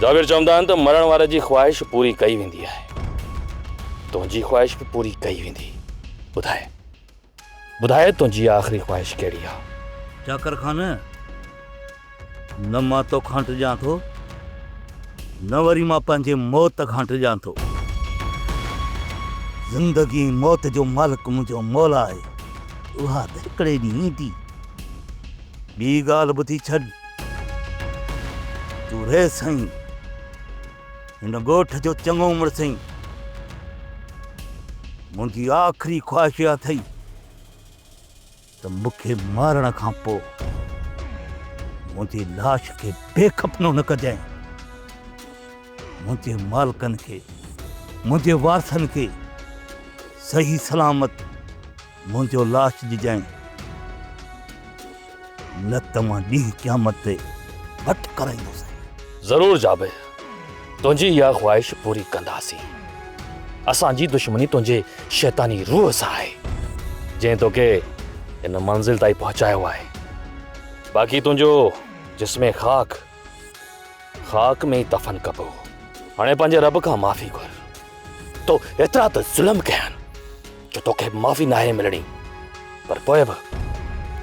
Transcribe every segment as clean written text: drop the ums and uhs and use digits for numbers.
जावेर चवंदा आहिनि त मरण वारे जी ख्वाहिश पूरी कई वेंदी आहे। तुंहिंजी ख्वाहिश भी पूरी कई वेंदी। ॿुधाए ॿुधाए तुंहिंजी आख़िरी ख्वाहिश कहिड़ी आहे? चाकर खान न मां तो खांटिजां थो न वरी मां पंहिंजे मौत खांटिजां थो। ज़िंदगी मौत जो मालिक मुंहिंजो मौला आहे, उहा त हिकिड़े ॾींहुं ईंदी। ॿी ॻाल्हि ॿुधी छॾ, तूं रहे साईं हिन ॻोठ जो चङो उमिरि साईं। मुंहिंजी आख़िरी ख्वाहिश इहा अथई त मूंखे मारण खां पोइ मुंहिंजी लाश खे बेखपनो न कजांइ। मुंहिंजे मालिकनि खे मुंहिंजे वारसनि खे सही सलामत मुंहिंजो लाश ॾिजांइ, न त मां ॾींहुं क़यामत ते भट कराईंदुसि। ज़रूर जाबे, तुंहिंजी इहा ख्वाहिश पूरी कंदासीं। असांजी दुश्मनी तुंहिंजे शैतानी रूह सां आहे, जंहिं तोखे इन मंज़िल ताईं पहुचायो आहे। बाक़ी तुंहिंजो जिस्मे खाक में ई दफ़न कबो। हाणे पंहिंजे रब खां माफ़ी घुर। तो एतिरा त ज़ुल्म कयनि जो तोखे माफ़ी नाहे मिलणी, पर पोइ बि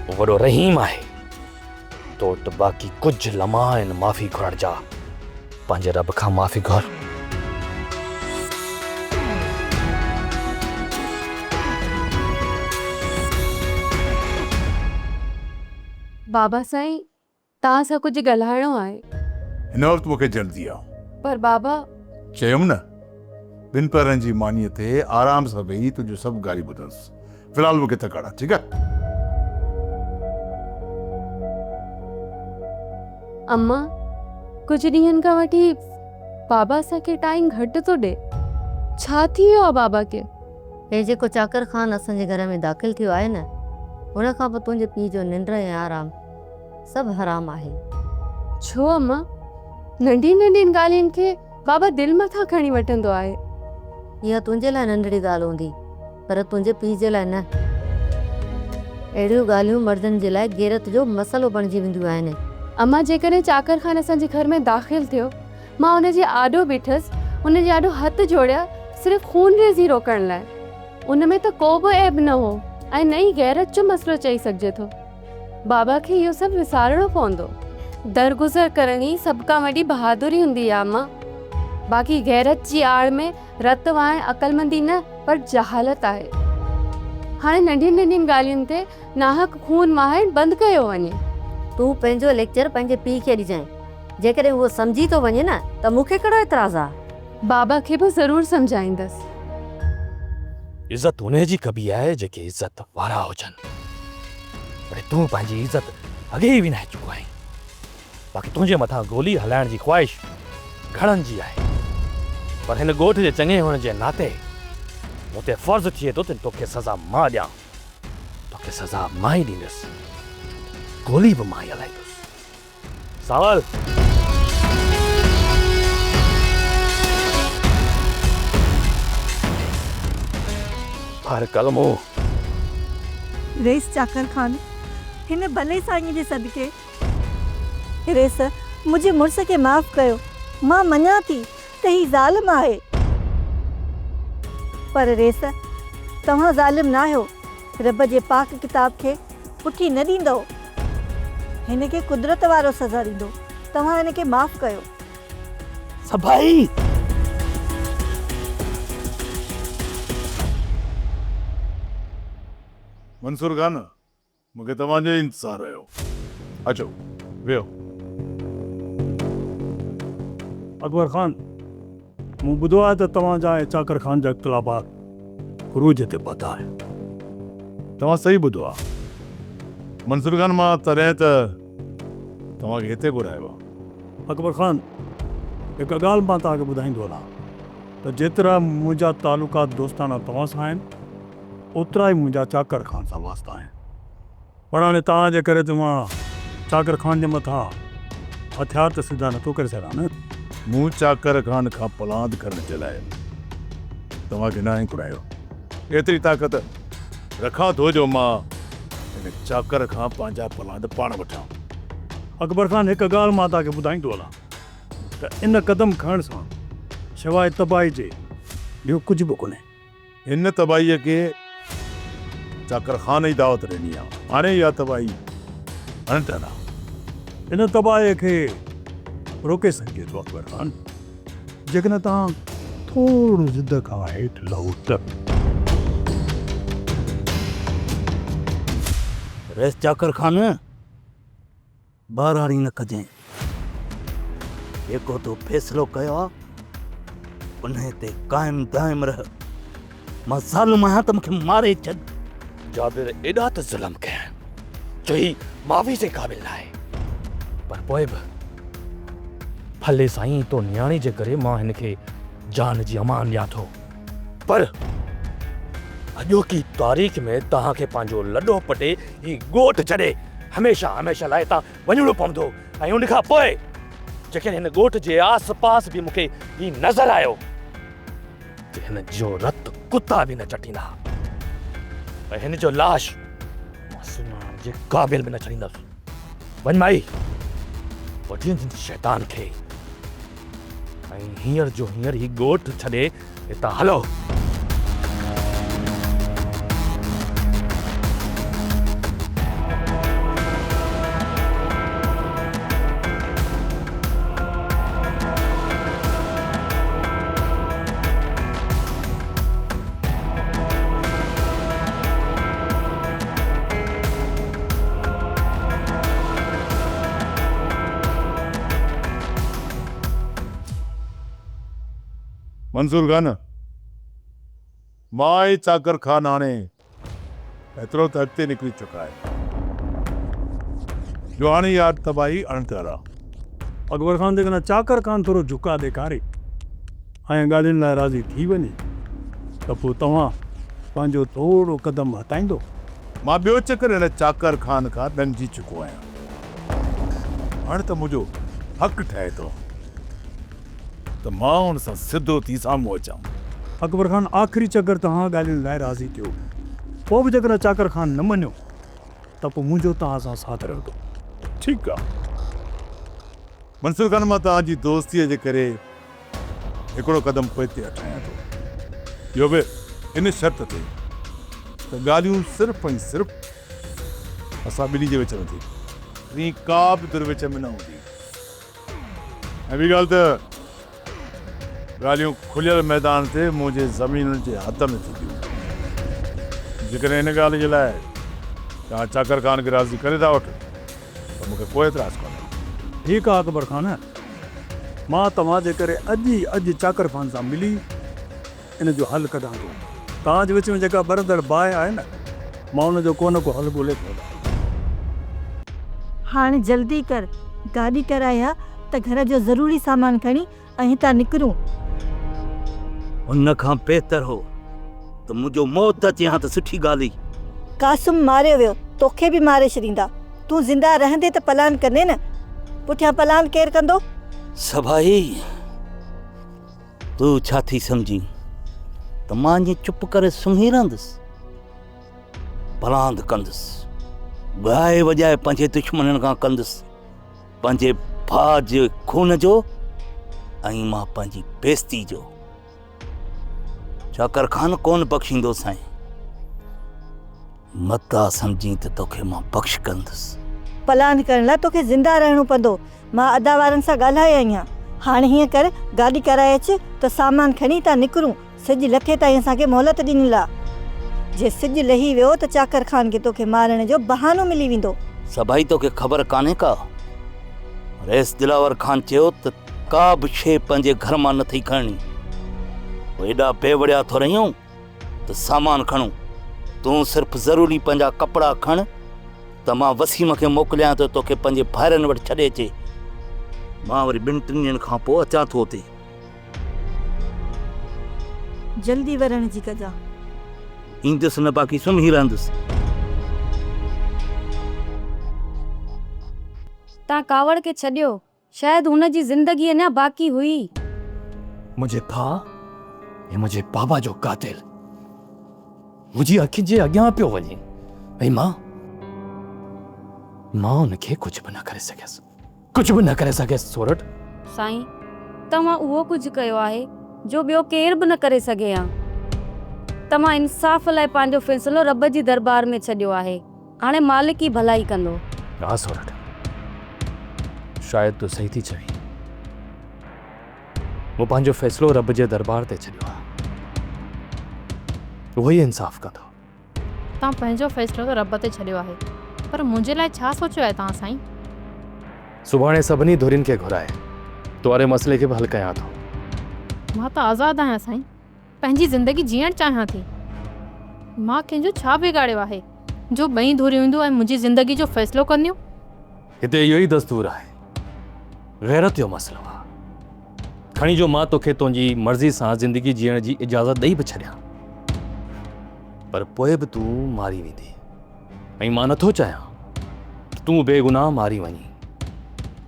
वो वॾो रहीम आहे। तो त बाक़ी कुझु लम्हा आहिनि माफ़ी घुरण जा। पंहिंजे रब खां माफ़ी घुर। बाबा साईं, तव्हां सां कुझु ॻाल्हाइणो आहे। हिन वक़्तु मूंखे जल्दी आहे। पर बाबा, चयुमि न, ॿिनि पेरनि जी मानीअ ते आराम सां वेही तुंहिंजो सभु ॻाल्हि ॿुधंसि। फ़िलहाल मूंखे थकाड़ आहे, ठीकु आहे? अम्मा, कुझु ॾींहंनि खां वठी बाबा असांखे टाइम घटि थो ॾे। छा थी वियो आहे बाबा खे? हे जेको चाकर खान असांजे घर में दाख़िल थियो आहे न, हुन खां पोइ तुंहिंजे पीउ जो निंड ऐं आराम सभु हराम आहे। छो अम्मा? नंढी नंढी ॻाल्हियुनि खे बाबा दिलि मथां खणी वठंदो आहे। इहा तुंहिंजे लाइ नंढड़ी ॻाल्हि हूंदी, पर तुंहिंजे पीउ जे लाइ न। अहिड़ियूं ॻाल्हियूं मर्दनि जे लाइ गैरत जो मसइलो बणिजी वेंदियूं आहिनि। अम्मा, जेकॾहिं चाकर खान असांजे घर में दाख़िल थियो, मां हुनजे आॾो बीठसि, हुनजे आॾो हथ जोड़िया, सिर्फ़ु खून रेज़ी रोकण लाइ। उन में त को बि ऐब न हो ऐं न ई गैरत जो मसइलो चई सघिजे थो। बाबा खे इहो सभु विसारणो पवंदो। दरगुज़र करणी सभ खां वॾी बहादुरी हूंदी आहे अम्मा। बाक़ी गैरत जी आड़ में रत वाइण अक़लमंदी न, पर जहालत आहे। हाणे नंढियुनि नंढियुनि ॻाल्हियुनि ते नाहक खून वहाइण बंदि कयो वञे। तूं पंहिंजो लेक्चर पंहिंजे पीउ खे ॾिजांइ। जेकॾहिं उहो सम्झी थो वञे न, त मूंखे कहिड़ो एतिराज़ आहे। बाबा खे बि ज़रूरु सम्झाईंदसि। इज़त उन जी कबी आहे जेके इज़त वारा हुजनि। पर तूं पंहिंजी इज़त अॻे ई विञाए चुको आहीं। बाक़ी तुंहिंजे मथां गोली हलाइण जी ख्वाहिश घणनि जी आहे, पर हिन ॻोठ जे चङे हुअण जे नाते मूं ते फ़र्ज़ थिए थो त तोखे सज़ा मां ॾियां। तोखे सज़ा मां ई ॾींदुसि, गोली बि मां ई हलाईंदुसि। सावल, हर कलमो। रेस चाकर खान, हिन भले साईं जे सदके रेस मुंहिंजे मुड़ुस खे माफ़ कयो। मां मञा थी त ही ज़ालिम आहे, पर रेस तव्हां ज़ालिम न आहियो। रब जे पाक किताब खे पुठी न ॾींदो, हिन खे कुदरत वारो सज़ा ॾींदो। तव्हां हिन खे माफ़ कयो। सभाई मंसूर खान, मूंखे तव्हांजो इंतज़ारु रहियो। अचो वियो। अकबर खान, मूं ॿुधो आहे त तव्हांजा ऐं चाकर खान जा इख़्तिलाफ़ात ख़ुरूज ते पता आहे। तव्हां सही ॿुधो आहे मंसूर खान। मां तॾहिं त तव्हांखे हिते घुरायो आहे। अकबर खान, हिकु ॻाल्हि मां तव्हांखे ॿुधाईंदो हलां त जेतिरा मुंहिंजा तालुकात दोस्ताना तव्हां सां आहिनि, ओतिरा ई मुंहिंजा चाकर खान सां वास्ता आहिनि। पर हाणे तव्हांजे करे त मां चाकर खान जे मथां हथियार त सिधा नथो करे सघां न। मूं चाकर खान खां पलांद करण जे लाइ तव्हांखे न आहे घुरायो। एतिरी ताक़त रखां थो जो मां हिन चाकर खां पंहिंजा पलांद पाण वठां। अकबर खान, हिकु ॻाल्हि मां तव्हांखे ॿुधाईंदो हलां त इन क़दम खणण सां सवाइ तबाही जे ॿियो कुझु बि कोन्हे। हिन तबाहीअ खे चाकर ख़ान जी दावत ॾिनी आहे। हाणे इहा तबाही अनंतर आहे। इन तबाहीअ खे रोके सघिजे थो अकबर ख़ान, जेकॾहिं तव्हां थोरो ज़िद खां हेठि लहो त। रेस चाकर खान बाराणी न कजांइ। जेको तो फ़ैसिलो कयो आहे उन ते क़ाइम दाइम रह। मां ज़ालिम आहियां त मूंखे मारे छॾ। जाबिर एॾा त ज़ुल्म कया जो ही माफ़ी जे क़ाबिल न आहे, पर पोइ बि भले साईं तो न्याणे जे करे मां हिन खे जान जी अमान ॾियां थो, पर अॼोकी तारीख़ में तव्हांखे पंहिंजो लॾो पटे ही ॻोठ छॾे हमेशह हमेशह लाइ तव्हां वञिणो पवंदो। ऐं उन खां पोइ जेकॾहिं हिन ॻोठ जे आस पास बि मूंखे ही नज़र आयो त हिन जो रत कुता बि न चटींदा ऐं हिन जो लाश मां सुञाण जे क़ाबिल बि न छॾींदुसि। वञ माई वठी वञ शैतान खे ऐं हींअर जो हींअर ही ॻोठ छॾे हितां हलो। मंसूर खान, मां ऐं चाकर खान हाणे एतिरो त अॻिते निकिरी चुका आहे जो हाणे यार तबाही अणतर आहे। अकबर ख़ान जेकॾहिं चाकर खान थोरो झुका ॾेखारे ऐं ॻाल्हियुनि लाइ राज़ी थी वञे त पोइ तव्हां पंहिंजो थोरो क़दम हटाईंदो। मां ॿियो चकर हिन चाकर खान खां ॾंगिजी चुको आहियां। हाणे त मुंहिंजो हक़ ठहे थो त मां हुन सां सिधो थी साम्हूं अचां। अकबर ख़ान आख़िरी चकर तव्हां ॻाल्हियुनि लाइ राज़ी थियो, पोइ बि जेकॾहिं चाकर खान न मञियो त पोइ मुंहिंजो तव्हां सां साथ रहंदो। ठीकु आहे मंसूर खान, मां तव्हांजी दोस्तीअ जे करे हिकिड़ो क़दम पोइ ते हटायां थो, इहो बि इन शर्त ते त ॻाल्हियूं सिर्फ़ु ऐं सिर्फ़ु असां ॿिन्ही जे विच में थी, ॿी का बि दुर विच में न हूंदी। ऐं ॿी ॻाल्हि त ॻाल्हियूं खुलियल मैदान ते मुंहिंजे ज़मीन जे हथ में थींदियूं। जेकॾहिं हिन ॻाल्हि जे लाइ तव्हां चाकर खान खे राज़ी करे था वठो त मूंखे कोई एतिराज़ कोन्हे। ठीकु आहे अकबर ख़ान, मां तव्हांजे करे अॼु चाकर खान सां मिली इन जो हल कढां थो। तव्हांजे विच में जेका बरंदड़ बाहि आहे न, मां उन जो को न को हल ॻोल्हे थो। हाणे जल्दी कर, गाॾी कराई आहे त घर जो ज़रूरी सामान खणी ऐं हितां निकिरूं। उन खां बहितर हो त मुंहिंजो मौत अचे हा त सुठी ॻाल्हि हुई। कासिम मारियो वियो, तोखे बि मारे छॾींदा। तूं ज़िंदा रहंदे त पलान कंदे न, पुठियां पलान केरु कंदो? सभाई तूं छा थी सम्झी त मां ईअं चुप करे सुम्ही रहंदुसि? पलांद कंदुसि, ॻाए वॼाए पंहिंजे दुश्मननि खां कंदुसि, पंहिंजे भाउ जे खून जो ऐं मां पंहिंजी बेइज़ती जो। चाकर खान कोन बख़्शींदो साईं, मता सम्झी त तोखे मां बख़्श कंदुसि। पलान करण लाइ तोखे ज़िंदा रहणो पवंदो। मां अदा वारनि सां ॻाल्हाए आई आहियां। हाणे हीअं कर, गाॾी कराए अच त सामान खणी था निकिरूं। सिॼु लथे ताईं असांखे मोहलत ॾिनी आहे। जे सिॼु लही वियो त चाकर खान खे तोखे मारण जो बहानो मिली वेंदो। सभाई तोखे ख़बर कान्हे का? रेस दिलावर खान चयो त का बि शइ पंहिंजे घर मां नथी खणणी। एॾा बेवड़िया थो रहियूं त सामान खणूं। तूं सिर्फ़ु ज़रूरी पंहिंजा कपिड़ा खण त मां वसीम खे मोकिलियां थो तोखे पंहिंजे भाइरनि वटि छॾे अचे। मां वरी 2-3 ॾींहंनि खां पोइ अचां थो हुते। जल्दी वरण जी कजा। ईंदुसि न, बाक़ी सुम्ही रहंदुसि। तव्हां कावड़ खे छॾियो, शायदि हुन जी ज़िंदगी अञा बाक़ी हुई। मुंहिंजे भाउ ऐं मुंहिंजे बाबा जो कातिल मुंहिंजी अखियुनि जे अॻियां पियो वञे ऐं मां हुनखे कुझु बि न करे सघियसि, कुझु बि न करे सघियसि। सोरठ साईं, तव्हां उहो कुझु कयो आहे जो ॿियो केर बि न करे सघे हा। तव्हां इंसाफ़ लाइ पंहिंजो फ़ैसिलो रब जी दरबार में छॾियो आहे। हाणे मालिक ई भलाई कंदो। हा सोरठ, शायदि तूं सही थी चवीं। मूं पंहिंजो फ़ैसिलो रब जे दरबार ते छॾियो आहे, उहो ई इंसाफ़ कंदो। तव्हां पंहिंजो फ़ैसिलो त रब ते छॾियो आहे, पर मुंहिंजे लाइ छा सोचियो आहे तव्हां साईं? सुभाणे सभिनी धुरियुनि खे घुराए तुंहिंजे मसइले खे बि हल कयां थो। मां त आज़ादु आहियां साईं, पंहिंजी ज़िंदगी जीअण चाहियां थी। मां कंहिंजो छा बिगाड़ियो आहे जो ॿई धुरियूं ईंदियूं ऐं मुंहिंजी ज़िंदगी जो फ़ैसिलो कंदियूं? हिते इहो ई दस्तूर आहे, गैरत जो मसइलो आहे। खणी जो मां तोखे तुंहिंजी मर्ज़ी सां ज़िंदगी जीअण जी इजाज़त ॾेई बि छॾियां, पर पोइ बि तूं मारी वेंदी, ऐं मां नथो चाहियां त तूं बेगुनाह मारी वञी।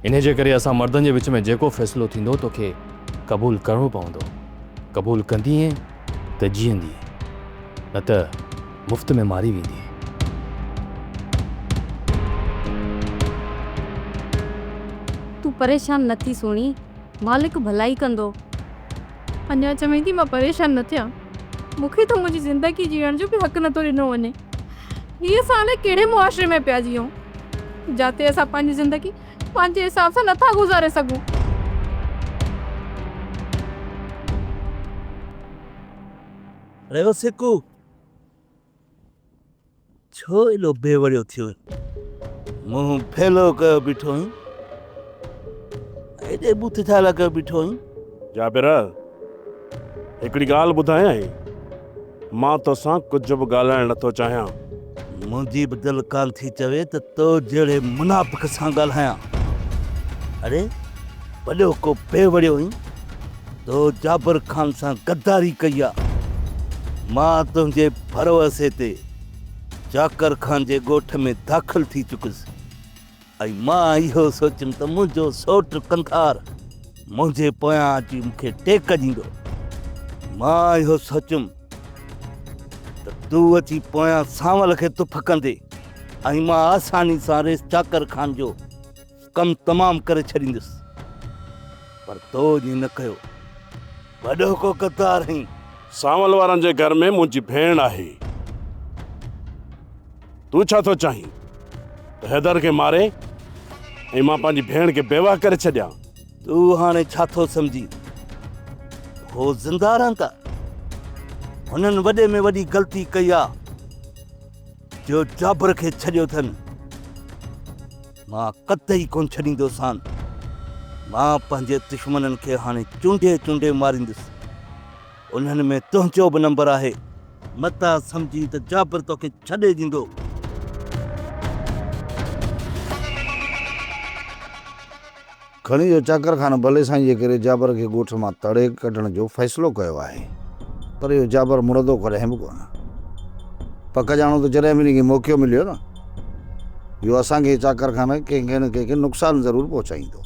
इन जे करे असां मर्दनि जे विच में जेको फ़ैसिलो थींदो तोखे क़बूल करणो पवंदो। क़बूल कंदीअ त जीअंदी, न त मुफ़्त में मारी वेंदी। तूं परेशान न थी सुणी, मालिक भलाई कंदो। अञा चवीं थी मां परेशान न थियां? मूंखे त मुंहिंजी ज़िंदगी जीअण जो बि हक़ नथो ॾिनो वञे। हीअ असां हाणे कहिड़े मुआशिरे में पिया जीऊं जिते असां पंहिंजी ज़िंदगी पंहिंजे हिसाब सां नथा गुज़ारे सघूं? रहियो सिकू, छो एॾो बेवड़ियो थियो? मुंहुं फैलो कयो बीठो आहीं, एॾे बुथ छा लॻियो बीठो आहीं? जाबिर, हिकिड़ी ॻाल्हि ॿुधायां, मां तोसां कुझु बि ॻाल्हाइणु नथो चाहियां। मुंहिंजी बि दिलि कान थी चवे त तो जहिड़े मुनाफ़िक़ सां ॻाल्हायां। अरे वॾो को बेवड़ियो आहीं, तो जाबिर ख़ान सां गद्दारी कई आहे। मां तुंहिंजे भरोसे ते जाकर ख़ान जे ॻोठ में दाख़िल थी चुकुसि, ऐं मां इहो सोचियुमि त मुंहिंजो सौट कंधार मुंहिंजे पोयां अची मूंखे टेक ॾींदो। मां इहो सोचियुमि त तूं अची पोयां सांवल खे तुफ कंदे, ऐं मां आसानी सां रेस जाकर ख़ान जो कमु तमामु करे छॾींदुसि, पर तो ईअं न कयो। वॾो को गद्दार आहीं। सांवल वारनि जे घर में मुंहिंजी भेण आहे। तूं छा थो चाहीं त हैदर खे मारे ऐं मां पंहिंजी भेण खे बेवाह करे छॾियां? तूं हाणे छा थो सम्झी? हो ज़िंदा रहंदा? हुननि वॾे में वॾी ग़लती कई आहे जो जाबिर खे छॾियो अथनि। मां कतई कोन छॾींदोसान। मां पंहिंजे दुश्मननि खे हाणे चूंडे चूंडे मारींदुसि। उन्हनि में तुंहिंजो बि नंबर आहे। मता सम्झी त जाबिर तोखे छॾे ॾींदो। खणी जो चाकर ख़ान भले साईं जे करे जाबिर खे ॻोठ मां तड़े कढण जो फ़ैसिलो कयो आहे, पर इहो जाबिर मुड़ंदो कॾहिं बि कोन। पक ॼाणो त जॾहिं बि हिनखे मौक़ो मिलियो न, इहो असांखे चाकर ख़ान कंहिंखे न कंहिंखे नुक़सानु ज़रूरु पहुचाईंदो।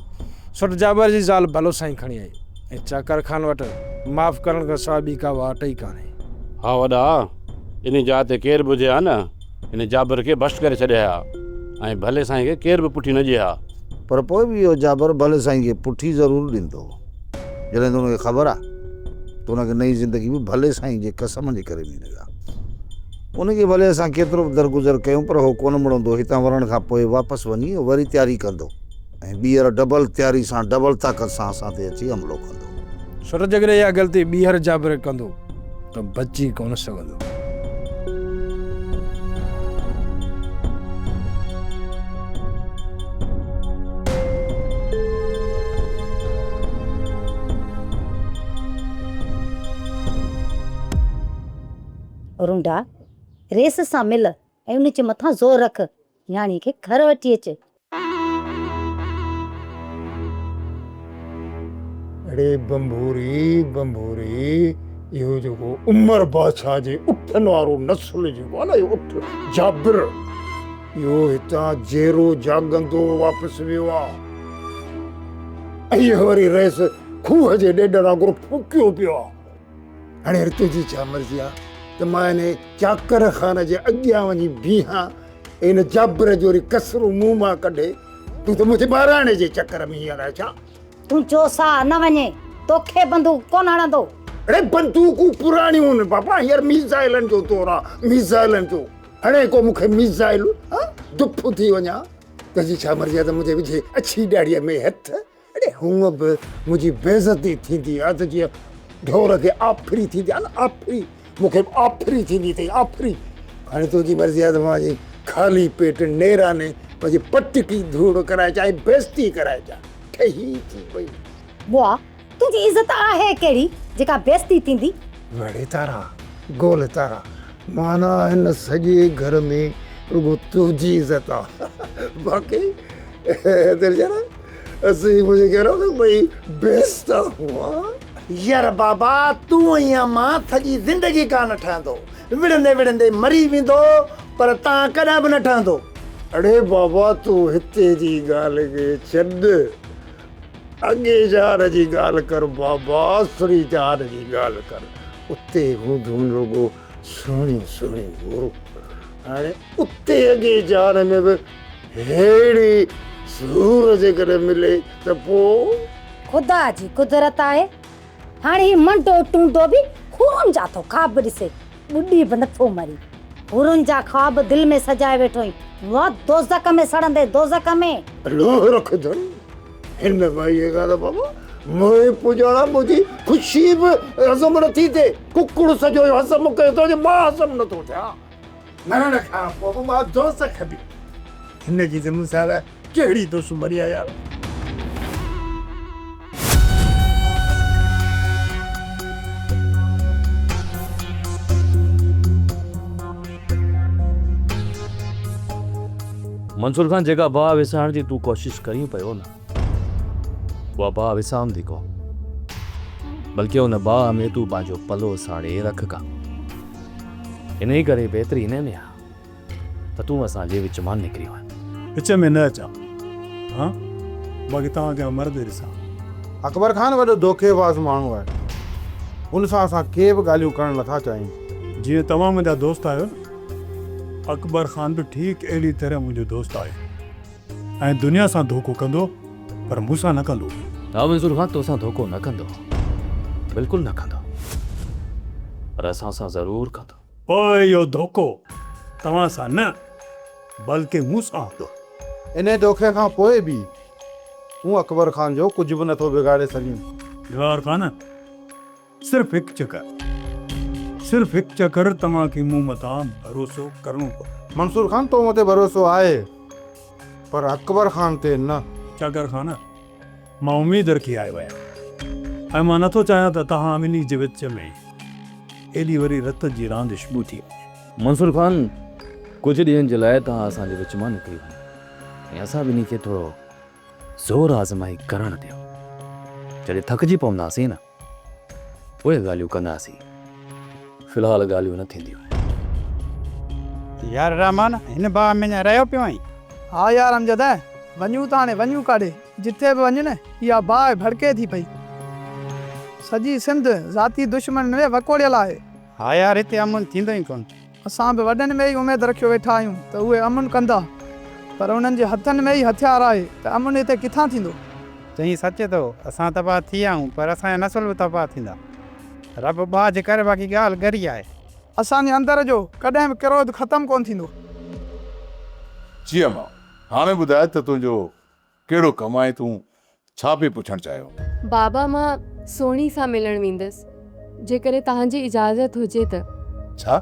सुठ जाबिर जी ज़ाल भलो साईं खणी आई, ऐं चाकर ख़ान वटि माफ़ करण खां सवाइ ॿी का वाट ई कान्हे। हा वॾा, इन जाइ ते केरु बि हुजे हा न, इन जाबिर खे बस्ट करे छॾिया हा, ऐं भले साईं खे केरु बि पुठी न ॾिए हा। पर पोइ बि इहो जाबिर भले साईं खे पुठी ज़रूरु ॾींदो, जॾहिं त हुनखे ख़बर आहे त हुनखे नई ज़िंदगी बि भले साईं जे कसम जे करे मिले आहे। उनखे भले असां केतिरो बि दरगुज़र कयूं, पर उहो कोन मुड़ंदो। हितां वरण खां पोइ वापसि वञी वरी तयारी कंदो, ऐं ॿीहर डबल तयारी सां डबल ताक़त सां असां ते अची हमिलो कंदो। सुठ जगरे इहा ग़लती ॿीहर जाबिर कंदो त बची कोन सघंदो। रुंडा रेस सां मिल ऐं उन जे मथां ज़ोर रख, न्याणी खे घर वठी अच। अड़े बंबूरी बंबूरी, इहो जेको उमर बादशाह जे उठनि वारो नस्ल जेको आहे न, इहो उठ जाबिर, इहो हितां जेरो जागंदो वापसि वियो आहे, ऐं वरी रेस खूह जे ॾेढ आगुर फूकियो पियो आहे। हाणे तुंहिंजी छा मर्ज़ी आहे त मां हिन चाकर ख़ान जे अॻियां वञी बीहां, इन जाबिर जो वरी कसरो मुंहुं मां कढे? तूं त मुंहिंजे ॿाराणे जे चकर में हीअं छा? तूं चो सा न वञे, तोखे बंदूक कोन हणंदो। अरे बंदूकूं पुराणियूं आहिनि बाबा, हींअर मिसाइलनि जो दौरु आहे, मिसाइलनि जो। हाणे को मूंखे मिसाइल दुफ थी वञा त जी छा मर्ज़ी आहे त मुंहिंजे विझे अछी ॾाड़ीअ में हथ। अरे हूअं बि मुंहिंजी बेइज़ती थींदी आहे त जीअं ढोर खे आफ़री थींदी आहे न, आफ़री मूंखे आफ़री थींदी अथई, आफ़री। हाणे तुंहिंजी मर्ज़ी आहे त मां जी ख़ाली पेट नेराने पंहिंजी पटकी धूड़ कराए चाहे बेइज़ती कराए चा, ठही थी वई। बुआ तुंहिंजी इज़त आहे कहिड़ी जेका बेइज़ती थींदी? वड़े तारा गोल तारा, माना हिन सॼे घर में रुगो तुंहिंजी इज़त आहे, बाक़ी दिलजरा असीं मुंहिंजे कहिड़ो न भई बेइज़्ता हुआ। यार बाबा तूं ईअं मां सॼी ज़िंदगी कान ठहंदो, विढ़ंदे विढ़ंदे मरी वेंदो, पर तव्हां कॾहिं बि न ठहंदो। अड़े बाबा तूं हिते जी ॻाल्हि खे छॾ, अॻे जार जी ॻाल्हि कर बाबा, असुरी जार जी ॻाल्हि कर। उते हूंदूं रुगो सुहिणी सुहिणी गुरू, हाणे उते अॻे जार में बि अहिड़ी सूर जे करे मिले त पोइ ख़ुदा जी कुदरत आहे। हाणे ही मंडो टूंडो बि खून जा थो ख़्वाब ॾिसे, ॿुॾी बि नथो मरी। हुरनि जा ख़्वाब दिलि में सजाए वेठो ई, वाह दोज़ख में सड़ंदे, दोज़ख में। लोह रखजनि हिन में भाई ये ॻाल्हि बाबा, मोए पुॼाणा मुंहिंजी ख़ुशी बि हज़म नथी थिए। कुकुड़ सॼो हज़म कयो थो, मां हज़म नथो थियां। मरण खां पोइ मां दोज़ख बि। हिन जी त मूंसां कहिड़ी दुश्मनी आहे यार। मंसूर खान जेका भाउ विसाइण जी तूं कोशिश करी पियो न, उहा भाउ विसामंदी को, बल्कि उन भाउ में तूं पंहिंजो पलो साड़े रख का। इन ई करे बहितरी इन में आहे त तूं असांजे विच मां निकिरी वञ। विच में न अचां, हाँ बाक़ी तव्हांखे मर्द ॾिसां। अकबर खान वॾो धोखेबाज़ माण्हू आहे, उन सां असां के बि ॻाल्हियूं करणु नथा चाहियूं। जीअं तव्हां मुंहिंजा दोस्त आहियो, अकबर खान बि ठीकु अहिड़ी तरह मुंहिंजो दोस्त आहे ऐं दुनिया सां धोखो कंदो, पर मूंसां न कंदो। हा मंसूर खान, तोसां धोखो न कंदो, बिल्कुलु न कंदो, पर असां सां ज़रूरु कंदो। पोइ इहो धोखो तव्हां सां न, बल्कि मूंसां हूंदो। इन धोखे खां पोइ बि तूं अकबर खान जो कुझु बि नथो बिगाड़े सघीं। गवार खान, सिर्फ़ु हिकु चकर, सिर्फ़ु हिकु चकर तव्हांखे मूं मथां भरोसो करिणो पवंदो। मंसूर खान तो मथे भरोसो आहे, पर अकबर खान ते न। चकर खान, मां उमेद रखी आयो आहियां ऐं मां नथो चाहियां त तव्हां ॿिन्ही जे विच में एॾी वरी रत जी रांदि शुरू थी वञे। मंसूर खान, कुझु ॾींहंनि जे लाइ तव्हां असांजे विच मां निकिरी वञो ऐं असां ॿिन्ही खे थोरो ज़ोर आज़माई करणु ॾियो। जॾहिं थकिजी पवंदासीं न, उहे ॻाल्हियूं कंदासीं, फ़िलहाल ॻाल्हियूं न थींदियूं। यार रहमान, हिन बार में रहियो पियो आहीं? हाँ यार अमजद, वञूं त हाणे वञूं काॾे? जिथे बि वञ न, इहा बाहि भड़के थी पई। सॼी सिंध ज़ाती दुश्मन में वकोड़ियल आहे। हा यार, हिते अमन थींदो ई कोन। असां बि वॾनि में ई उमेद रखियो वेठा आहियूं त उहे अमन कंदा, पर उन्हनि जे हथनि में ई हथियार आहे त अमन हिते किथां थींदो? चई सच थो, असां तबाह थी विया आहियूं, पर असांजा नसुल बि तबाह थींदा। रब बाह जे करे बाक़ी ॻाल्हि गरी आहे। असांजे अंदर जो कॾहिं बि क्रोध ख़तमु कोन थींदो। जी अम्मा, हाणे ॿुधाए त तुंहिंजो कहिड़ो कमु आहे, तूं छा पई पुछणु चाहियो? बाबा, मां सोणी सां मिलण वेंदसि, जेकॾहिं तव्हांजी इजाज़त हुजे त। छा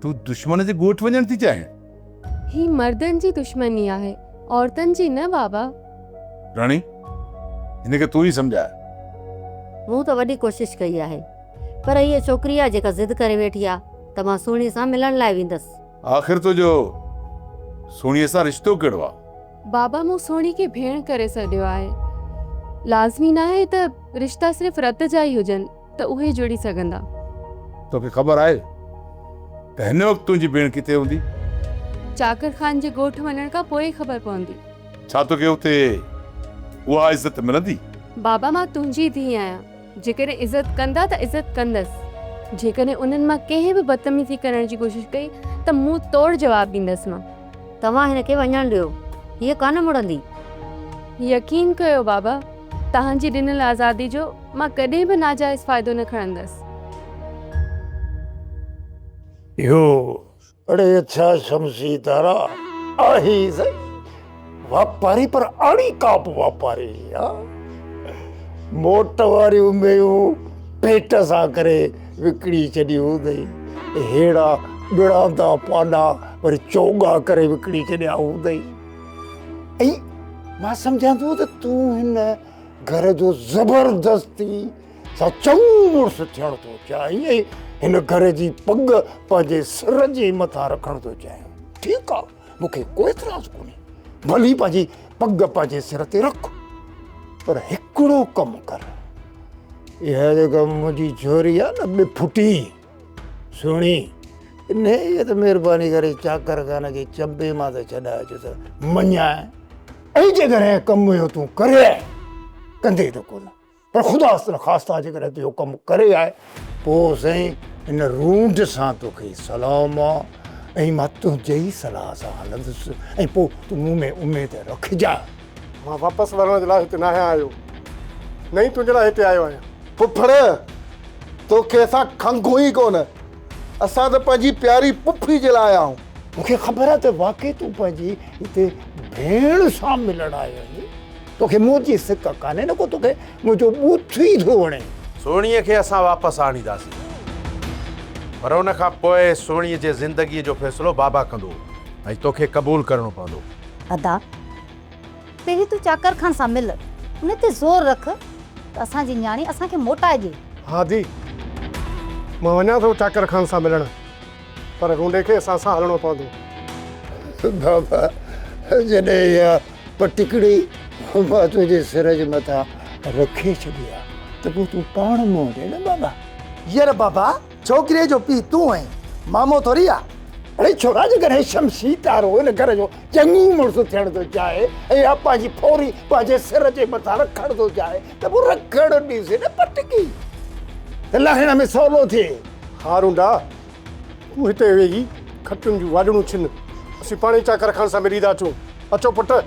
तूं दुश्मन जे ॻोठ वञण थी चाहीं? ही मर्दनि जी दुश्मनी आहे, औरतनि जी न बाबा। राणी, हिनखे तूं ई सम्झाए। मूं त वॾी कोशिशि कई आहे, पर हीअ छोकिरी आहे जेका ज़िद करे वेठी आहे त मां सोणी सां मिलण लाइ वेंदसि। आख़िर तुंहिंजो सोणीअ सां रिश्तो कहिड़ो आहे? बाबा, मूं सोणी खे भेण करे छॾियो आहे। लाज़मी न आहे त रिश्ता सिर्फ़ु रत जा ई हुजनि त उहे जुड़ी सघंदा। तोखे ख़बर आहे त हिन वक़्तु तुंहिंजी भेण किथे हूंदी? चाकर खान जे ॻोठ वञण खां पोइ ख़बर पवंदी। छा तोखे उते उहा इज़त मिलंदी? बाबा, मां तुंहिंजी धीउ आहियां, जेकॾहिं इज़त कंदा त इज़त कंदसि। जेकॾहिं उन्हनि मां कंहिं बि बदतमीज़ी करण जी कोशिशि कई त मुंहुं तोड़ जवाबु ॾींदसि मां। तव्हां हिनखे वञण ॾियो, हीअ कान मुड़ंदी। यकीन कयो बाबा, तव्हांजी ॾिनल आज़ादी जो मां कॾहिं बि नाजाइज़ फ़ाइदो न खणंदसि। यो अरे अच्छा शमशी तारा आही सही वापारी पर आड़ी काप वापारी मोट वारियूं मेयूं पेट सां करे विकिणी छॾियूं हूंदई, हेड़ा बिड़ांदा पाना वरी चोगा करे विकिणी छॾिया हूंदई। ऐं मां सम्झां थो त तूं हिन घर जो ज़बरदस्ती सां चङो मुड़ुसु थियण थो चाहीं ऐं हिन घर जी पग पंहिंजे सिर जे मथां रखण थो चाहीं। ठीकु आहे, मूंखे कोई एतिराज़ कोन्हे, भली पंहिंजी पग पंहिंजे सिर ते रख, पर हिकिड़ो कमु कर। इहा जेका मुंहिंजी छोरी आहे न बिफुटी सुहिणी, न इहा त महिरबानी करे चाकर खान खे चंबे मां त छॾाए त मञाए, ऐं जेकॾहिं कमु इहो तूं करे कंदे त कोन, पर ख़ुदा ख़ासता जेकॾहिं तूं इहो कमु करे आहे पोइ साईं हिन रूंड सां तोखे सलाम आहे ऐं मां तुंहिंजे ई सलाह सां हलंदुसि ऐं पोइ तूं मूं में उमेद रखिजांइ। मां वापसि वञण जे लाइ हिते न आहियो, न ई तुंहिंजे लाइ हिते आयो आहियां। फुफड़ तोखे असां खंघूं ई कोन, असां त पंहिंजी प्यारी पुफी जे लाइ आया आहियूं। मूंखे ख़बर आहे त वाक़ई तूं पंहिंजी हिते भेण सां मिलण आयो आहीं, तोखे मुंहिंजी सिक कान्हे न को तोखे मुंहिंजो बूथ ई थो वणे। सोणीअ खे असां वापसि आणींदासीं, पर उन खां पोइ सोणीअ जे ज़िंदगीअ जो फ़ैसिलो बाबा कंदो ऐं तोखे क़बूलु करिणो पवंदो। अदा पहिरीं तूं चाकर खान सां मिल, उन ते ज़ोर रख त असांजी न्याणी असांखे मोटाइजे। हा दी, मां वञा थो चाकर खान सां मिलण, पर रूंडे खे असां सां हलणो पवंदो। बाबा जॾहिं इहा पटिकड़ी मां तुंहिंजे सिर जे मथां रखे छॾी आहे त पोइ तूं पाण मूं ॾे न बाबा। यार बाबा छोकिरे जो पीउ तूं आहीं, मामो थोरी आहे। अरे छोरा जेकॾहिं शमशी तारो हिन घर जो चङी मुड़ुसु थियण थो चाहे ऐं इहा पंहिंजी फोरी पंहिंजे सिर जे मथां रखण थो चाहे त पोइ रखण ॾिसे न पटकी, त लाहिण में सवलो थिए। हा रूंडा, तूं हिते वेही खटियुनि जूं वाॾड़ूं छिन, असीं पाण ई चाकर खान सां मिली था अचूं। अचो पुटु।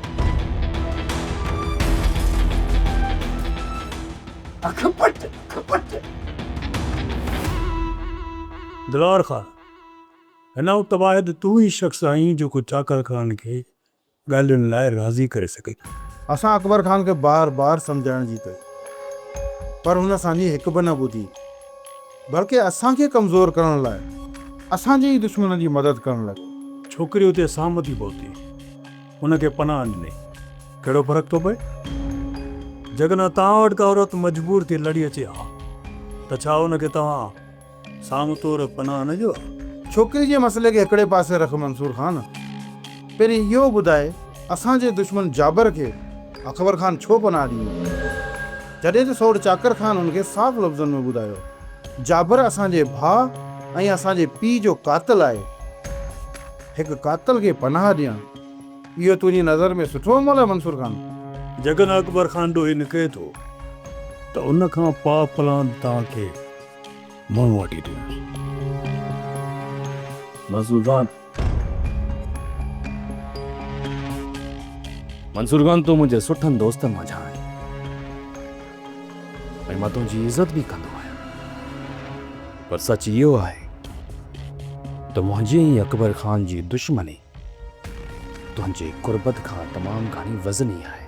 दिलार ख़ान, हिन वक़्तु वाहिद तूं ई शख़्स आहीं जेको चाकर खान खे ॻाल्हियुनि लाइ राज़ी करे सघे। असां अकबर खान खे बार बार सम्झाइण जी कई, पर हुन असांजी हिकु बि न ॿुधी, बल्कि असांखे कमज़ोर करण लाइ असांजे ई दुश्मन जी मदद करण लॻो। छोकिरी हुते सामती पहुती, हुनखे पनाह ॾिनई। कहिड़ो फ़र्क़ु थो पए? जेकॾहिं तव्हां वटि का औरत मजबूर थी लड़ी अचे हा त छा हुनखे तव्हां साम्हूं तौरु पनाह न ॾियो? छोकिरी जे मसइले खे हिकिड़े पासे रख मंसूर खान, पहिरीं इहो ॿुधाए असांजे दुश्मन जाबर खे अकबर खान छो पनाह ॾिनो? जॾहिं त सोड़ चाकर खान हुनखे साफ़ लफ़्ज़नि में ॿुधायो जाबर असांजे भाउ ऐं असांजे पीउ जो कातिल आहे। हिकु कातिल खे पनाह ॾियणु इहो तुंहिंजी नज़र में सुठो अमल आहे मंसूर खान? जेकॾहिं अकबर खान ॾोही निकिरे थो त उन खां पाउ फलान तव्हांखे मुंहुं वठी ॾियो। मंसूर खान, मंसूर खान तूं मुंहिंजे सुठनि दोस्तनि मां आहे ऐं मां तुंहिंजी इज़त बि कंदो आहियां, पर सच इहो आहे त मुंहिंजे ई अकबर खान जी दुश्मनी तुंहिंजे कुर्बत खां तमामु घणी वज़नी आहे।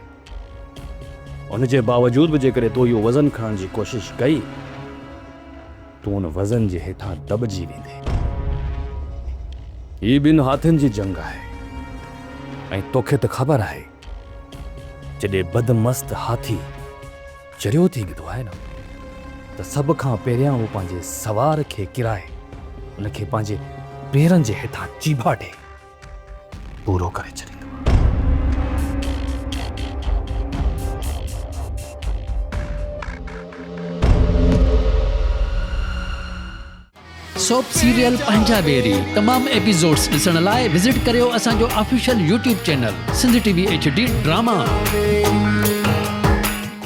उन जे बावजूद बि जेकॾहिं तूं इहो वज़न खणण जी कोशिशि कई तूं उन वज़न जे हेठां दॿिजी वेंदे। हीअ ॿिनि हाथनि जी जंग आहे ऐं तोखे त ख़बर आहे जॾहिं बदमस्त हाथी चरियो थी वेंदो आहे न त सभ खां पहिरियां उहो पंहिंजे सवार खे किराए उनखे पंहिंजे पेरनि जे हेठां चीभाटे पूरो करे छॾींदो। सोप सीरियल पंजाबेरी तमाम एपिसोड्स ॾिसण लाइ विज़िट करियो असांजो official YouTube channel Sindh TV HD drama.